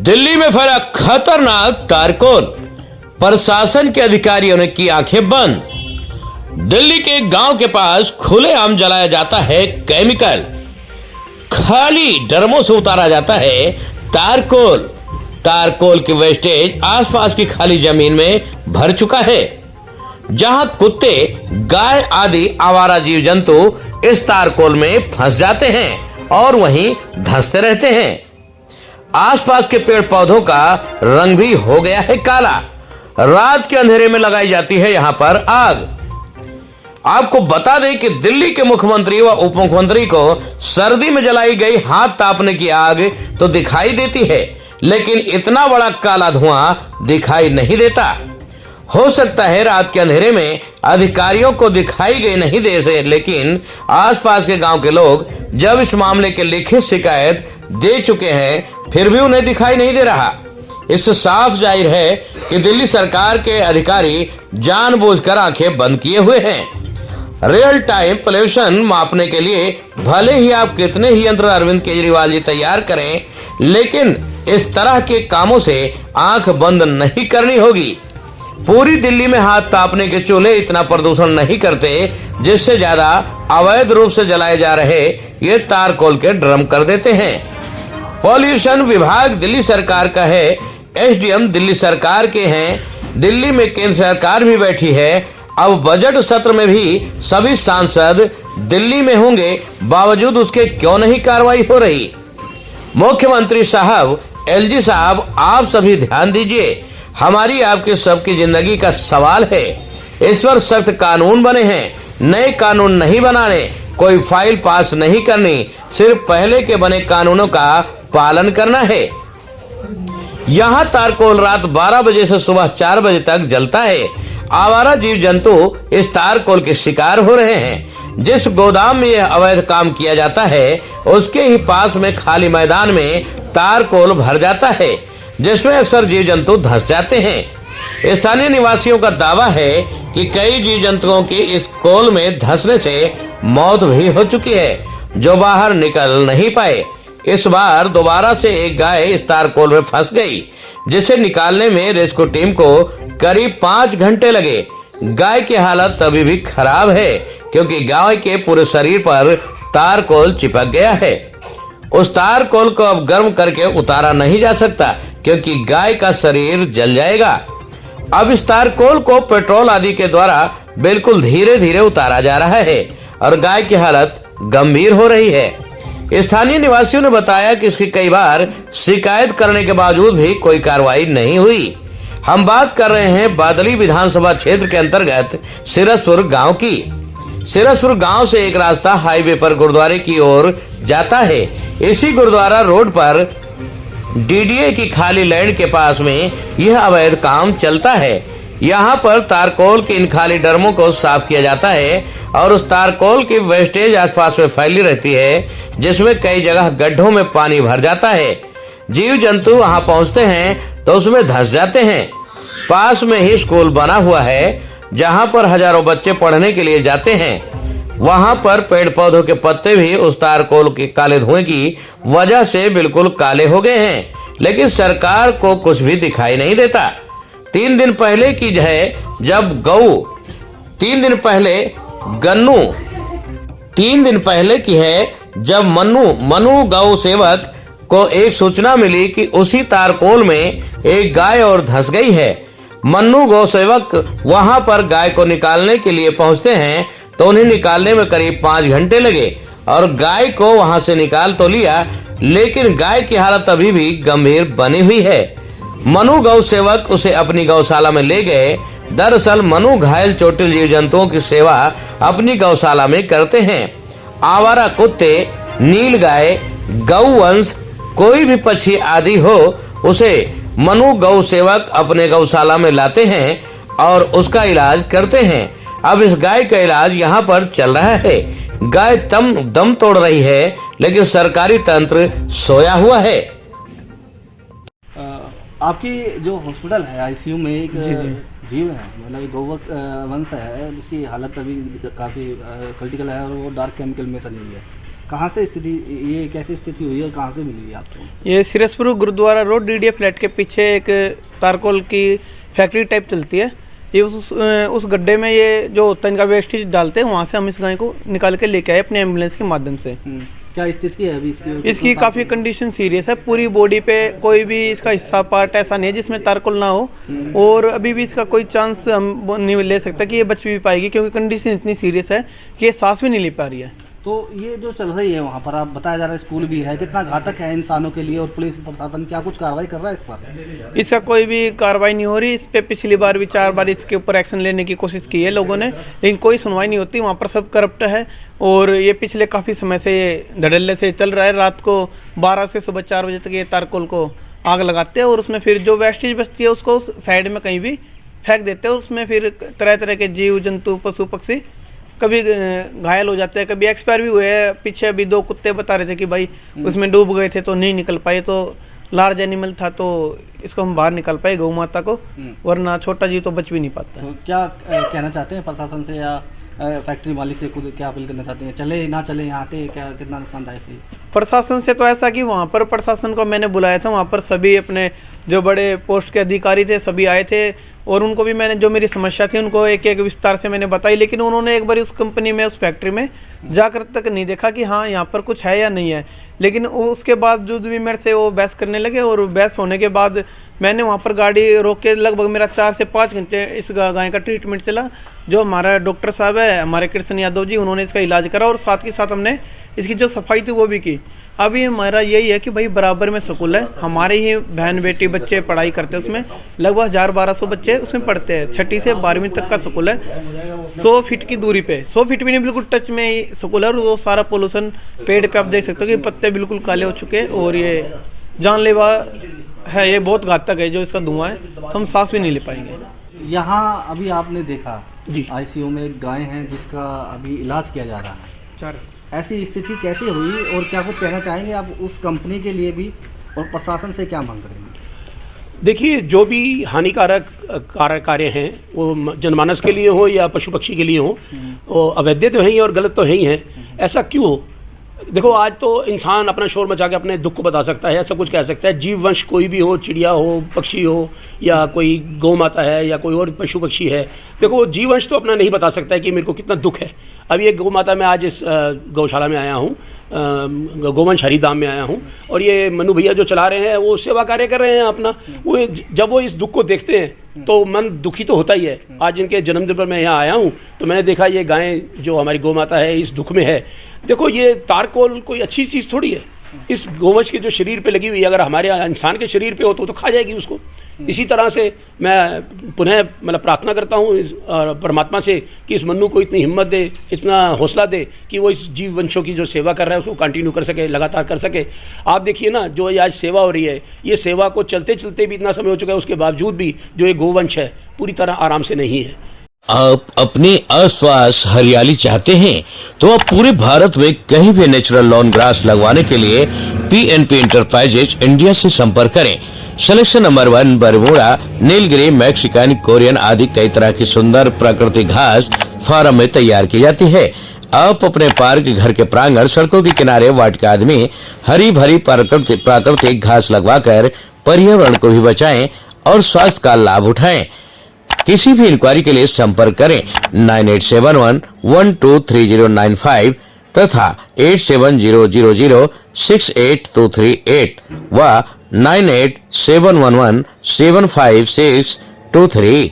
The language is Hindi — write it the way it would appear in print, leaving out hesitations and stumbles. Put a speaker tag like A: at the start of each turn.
A: दिल्ली में फैला खतरनाक तारकोल, प्रशासन के अधिकारियों ने की आंखें बंद। दिल्ली के एक गांव के पास खुलेआम जलाया जाता है केमिकल, खाली ड्रमों से उतारा जाता है तारकोल। तारकोल की वेस्टेज आसपास की खाली जमीन में भर चुका है, जहां कुत्ते, गाय आदि आवारा जीव जंतु इस तारकोल में फंस जाते हैं और वहीं धंसते रहते हैं। आसपास के पेड़ पौधों का रंग भी हो गया है काला। रात के अंधेरे में लगाई जाती है यहां पर आग। आपको बता दें कि दिल्ली के मुख्यमंत्री व उप मुख्यमंत्री को सर्दी में जलाई गई हाथ तापने की आग तो दिखाई देती है, लेकिन इतना बड़ा काला धुआं दिखाई नहीं देता। हो सकता है रात के अंधेरे में अधिकारियों को दिखाई गई नहीं दे से, लेकिन आसपास के गांव के लोग जब इस मामले के लिखित शिकायत दे चुके हैं, फिर भी उन्हें दिखाई नहीं दे रहा। इससे साफ जाहिर है कि दिल्ली सरकार के अधिकारी जानबूझकर आंखें बंद किए हुए हैं। रियल टाइम पोल्यूशन मापने के लिए भले ही आप कितने ही यंत्र अरविंद केजरीवाल जी तैयार करें, लेकिन इस तरह के कामों से आंख बंद नहीं करनी होगी। पूरी दिल्ली में हाथ तापने के चूल्हे इतना प्रदूषण नहीं करते जिससे ज्यादा अवैध रूप से जलाए जा रहे ये तारकोल के ड्रम कर देते हैं। पॉल्यूशन विभाग दिल्ली सरकार का है, एसडीएम दिल्ली सरकार के हैं। दिल्ली में केंद्र सरकार भी बैठी है। अब बजट सत्र में भी सभी सांसद दिल्ली में होंगे, बावजूद उसके क्यों नहीं कार्रवाई हो रही? मुख्यमंत्री साहब, एलजी साहब, आप सभी ध्यान दीजिए। हमारी आपके सबकी जिंदगी का सवाल है। इस पर सख्त कानून बने हैं, नए कानून नहीं बनाने, कोई फाइल पास नहीं करनी, सिर्फ पहले के बने कानूनों का पालन करना है। यहाँ तारकोल रात 12 बजे से सुबह 4 बजे तक जलता है। आवारा जीव जंतु इस तारकोल के शिकार हो रहे हैं। जिस गोदाम में यह अवैध काम किया जाता है, उसके ही पास में खाली मैदान में तारकोल भर जाता है, जिसमें अक्सर जीव जंतु धंस जाते हैं। स्थानीय निवासियों का दावा है कि कई जीव जंतुओं की इस कोल में धंसने से मौत भी हो चुकी है, जो बाहर निकल नहीं पाए। इस बार दोबारा से एक गाय इस तारकोल में फंस गई, जिसे निकालने में रेस्क्यू टीम को करीब 5 घंटे लगे। गाय की हालत अभी भी खराब है, क्योंकि गाय के पूरे शरीर पर तारकोल चिपक गया है। उस तारकोल को अब गर्म करके उतारा नहीं जा सकता, क्योंकि गाय का शरीर जल जाएगा। अब इस तारकोल को पेट्रोल आदि के द्वारा बिल्कुल धीरे धीरे उतारा जा रहा है और गाय की हालत गंभीर हो रही है। स्थानीय निवासियों ने बताया कि इसकी कई बार शिकायत करने के बावजूद भी कोई कार्रवाई नहीं हुई। हम बात कर रहे हैं बादली विधानसभा क्षेत्र के अंतर्गत सिरसपुर गांव की। सिरसपुर गांव से एक रास्ता हाईवे पर गुरुद्वारे की ओर जाता है। इसी गुरुद्वारा रोड पर डीडीए की खाली लैंड के पास में यह अवैध काम चलता है। यहाँ पर तारकोल के इन खाली ड्रमों को साफ किया जाता है और उस तारकोल की वेस्टेज आसपास में फैली रहती है, जिसमें कई जगह गड्ढों में पानी भर जाता है। जीव जंतु वहां पहुंचते हैं तो उसमें धंस जाते हैं। पास में ही स्कूल बना हुआ है, जहां पर हजारों बच्चे पढ़ने के लिए जाते हैं। वहां पर पेड़ पौधों के पत्ते भी उस तारकोल के काले धुएं की वजह से बिल्कुल काले हो गए हैं, लेकिन सरकार को कुछ भी दिखाई नहीं देता। 3 दिन पहले की है जब 3 दिन पहले गन्नू 3 दिन पहले की है जब मनु गौ सेवक को एक सूचना मिली कि उसी तारकोल में एक गाय और धंस गई है। मन्नू गौ सेवक वहां पर गाय को निकालने के लिए पहुंचते हैं तो उन्हें निकालने में करीब 5 घंटे लगे और गाय को वहां से निकाल तो लिया, लेकिन गाय की हालत अभी भी गंभीर बनी हुई है। मनु गौ सेवक उसे अपनी गौशाला में ले गए। दरअसल मनु घायल चोटिल जीव जंतुओं की सेवा अपनी गौशाला में करते हैं। आवारा कुत्ते, नील गाय, गौवंश, कोई भी पक्षी आदि हो, उसे मनु गौ सेवक अपने गौशाला में लाते हैं और उसका इलाज करते हैं। अब इस गाय का इलाज यहाँ पर चल रहा है। गाय दम तोड़ रही है, लेकिन सरकारी तंत्र सोया हुआ है।
B: आपकी जो हॉस्पिटल है, आईसीयू में एक जीव है, मतलब गौवंश है, जिसकी हालत अभी काफ़ी क्रिटिकल है और वो डार्क केमिकल में चली हुई है। कहाँ से स्थिति, ये कैसी स्थिति हुई और कहाँ से मिली आपको?
C: ये Sirsapur Gurudwara road DDA flat के पीछे एक तारकोल की फैक्ट्री टाइप चलती है। ये उस गड्ढे में ये जो होता है इनका वेस्टेज डालते हैं, वहाँ से हम इस गाय को निकाल के लेके आए अपने एम्बुलेंस के माध्यम से।
B: क्या स्थिति है अभी
C: इसकी काफ़ी कंडीशन सीरियस है। पूरी बॉडी पे कोई भी इसका हिस्सा पार्ट ऐसा नहीं है जिसमें तारकोल ना हो, और अभी भी इसका कोई चांस हम नहीं ले सकता कि ये बच भी पाएगी, क्योंकि कंडीशन इतनी सीरियस है कि ये सांस भी नहीं ले पा रही है।
B: तो ये जो चल रही है वहाँ पर, आप बताया जा रहा है स्कूल भी है, कितना घातक है इंसानों के लिए, और पुलिस प्रशासन क्या कुछ कार्रवाई कर रहा है इस पर?
C: इसका कोई भी कार्रवाई नहीं हो रही। इस पे पिछली बार भी 4 बार इसके ऊपर एक्शन लेने की कोशिश की है लोगों ने, लेकिन कोई सुनवाई नहीं होती। वहाँ पर सब करप्ट है, और ये पिछले काफ़ी समय से धड़ल्ले से चल रहा है। रात को 12 से सुबह 4 बजे तक ये तारकोल को आग लगाते हैं, और उसमें फिर जो वेस्टेज बचती है उसको साइड में कहीं भी फेंक देते हैं। उसमें फिर तरह तरह के जीव जंतु, पशु पक्षी कभी घायल हो जाते हैं, कभी एक्सपायर भी हुए हैं। पीछे अभी 2 कुत्ते बता रहे थे कि भाई उसमें डूब गए थे तो नहीं निकल पाए, तो लार्ज एनिमल था तो इसको हम बाहर निकाल पाए गौ माता को, वरना छोटा जीव तो बच भी नहीं पाता।
B: तो क्या कहना चाहते हैं प्रशासन से या फैक्ट्री मालिक से, खुद क्या अपील करना चाहते हैं? चले ना चले यहाँ पे, क्या कितना नुकसानदायक है?
C: प्रशासन से तो ऐसा कि वहाँ पर प्रशासन को मैंने बुलाया था, वहाँ पर सभी अपने जो बड़े पोस्ट के अधिकारी थे सभी आए थे, और उनको भी मैंने जो मेरी समस्या थी उनको एक एक विस्तार से मैंने बताई। लेकिन उन्होंने एक बार उस कंपनी में, उस फैक्ट्री में जाकर तक नहीं देखा कि हाँ यहाँ पर कुछ है या नहीं है। लेकिन उसके बावजूद भी मेरे से वो बहस करने लगे, और बहस होने के बाद मैंने वहाँ पर गाड़ी रोक के लगभग मेरा 4 से 5 घंटे इस गाय का ट्रीटमेंट चला। जो हमारा डॉक्टर साहब है, हमारे कृष्ण यादव जी, उन्होंने इसका इलाज करा, और साथ के साथ हमने इसकी जो सफाई थी वो भी की। अभी हमारा यही है कि भाई बराबर में स्कूल है, हमारे ही बहन बेटी बच्चे पढ़ाई करते हैं उसमें, लगभग 1000-1200 बच्चे उसमें पढ़ते हैं। 6ठी से 12वीं तक का स्कूल है, 100 फीट की दूरी पे, 100 फीट भी नहीं, बिल्कुल टच में ही स्कूल है। और वो सारा पोल्यूशन, पेड़ पे आप देख सकते हो कि पत्ते बिल्कुल काले हो चुके हैं, और ये जानलेवा है, ये बहुत घातक है जो इसका धुआं है, तो हम सांस भी नहीं ले पाएंगे।
B: यहाँ अभी आपने देखा
C: जी,
B: ICU में एक गाय है जिसका अभी इलाज किया जा रहा है, ऐसी स्थिति कैसे हुई और क्या कुछ कहना चाहेंगे आप उस कंपनी के लिए भी, और प्रशासन से क्या मांग करेंगे?
D: देखिए, जो भी हानिकारक कार्य हैं वो जनमानस के लिए हो या पशु पक्षी के लिए हो, वो अवैध तो है ही और गलत तो है ही हैं। ऐसा क्यों हो? देखो, आज तो इंसान अपना शोर मचा के अपने दुख को बता सकता है, ऐसा कुछ कह सकता है। जीव वंश कोई भी हो, चिड़िया हो, पक्षी हो, या कोई गौ माता है, या कोई और पशु पक्षी है, देखो जीव वंश तो अपना नहीं बता सकता है कि मेरे को कितना दुख है। अभी एक गौ माता, मैं आज इस गौशाला में आया हूँ, गोवंश हरिधाम में आया हूँ, और ये मनु भैया जो चला रहे हैं वो सेवा कार्य कर रहे हैं अपना। वो जब वो इस दुख को देखते हैं तो मन दुखी तो होता ही है। आज इनके जन्मदिन पर मैं यहाँ आया हूँ तो मैंने देखा ये गाय जो हमारी गौ माता है इस दुख में है। देखो, ये तारकोल कोई अच्छी चीज़ थोड़ी है। इस गोवंश के जो शरीर पे लगी हुई, अगर हमारे इंसान के शरीर पे हो तो खा जाएगी उसको। इसी तरह से मैं पुनः मतलब प्रार्थना करता हूँ परमात्मा से कि इस मन्नू को इतनी हिम्मत दे, इतना हौसला दे कि वो इस जीव वंशों की जो सेवा कर रहा है उसको कंटिन्यू कर सके, लगातार कर सके। आप देखिए ना, जो आज सेवा हो रही है, ये सेवा को चलते चलते भी इतना समय हो चुका है, उसके बावजूद भी जो ये गोवंश है पूरी तरह आराम से नहीं है।
A: आप अपने आसपास हरियाली चाहते हैं तो आप पूरे भारत में कहीं भी नेचुरल लॉन ग्रास लगवाने के लिए PNP इंटरप्राइजेज इंडिया से संपर्क करें। Selection number 1 Bermuda, Nilgiri, Mexican, Korean आदि कई तरह की सुंदर प्राकृतिक घास फार्म में तैयार की जाती है। आप अपने पार्क, घर के प्रांगण, सड़कों के किनारे, वाटिका आदि में हरी भरी प्राकृतिक घास लगवाकर पर्यावरण को भी बचाएं और स्वास्थ्य का लाभ उठाएं। किसी भी इंक्वायरी के लिए संपर्क करें 9871123095 तथा 8700068238 व 9871175623।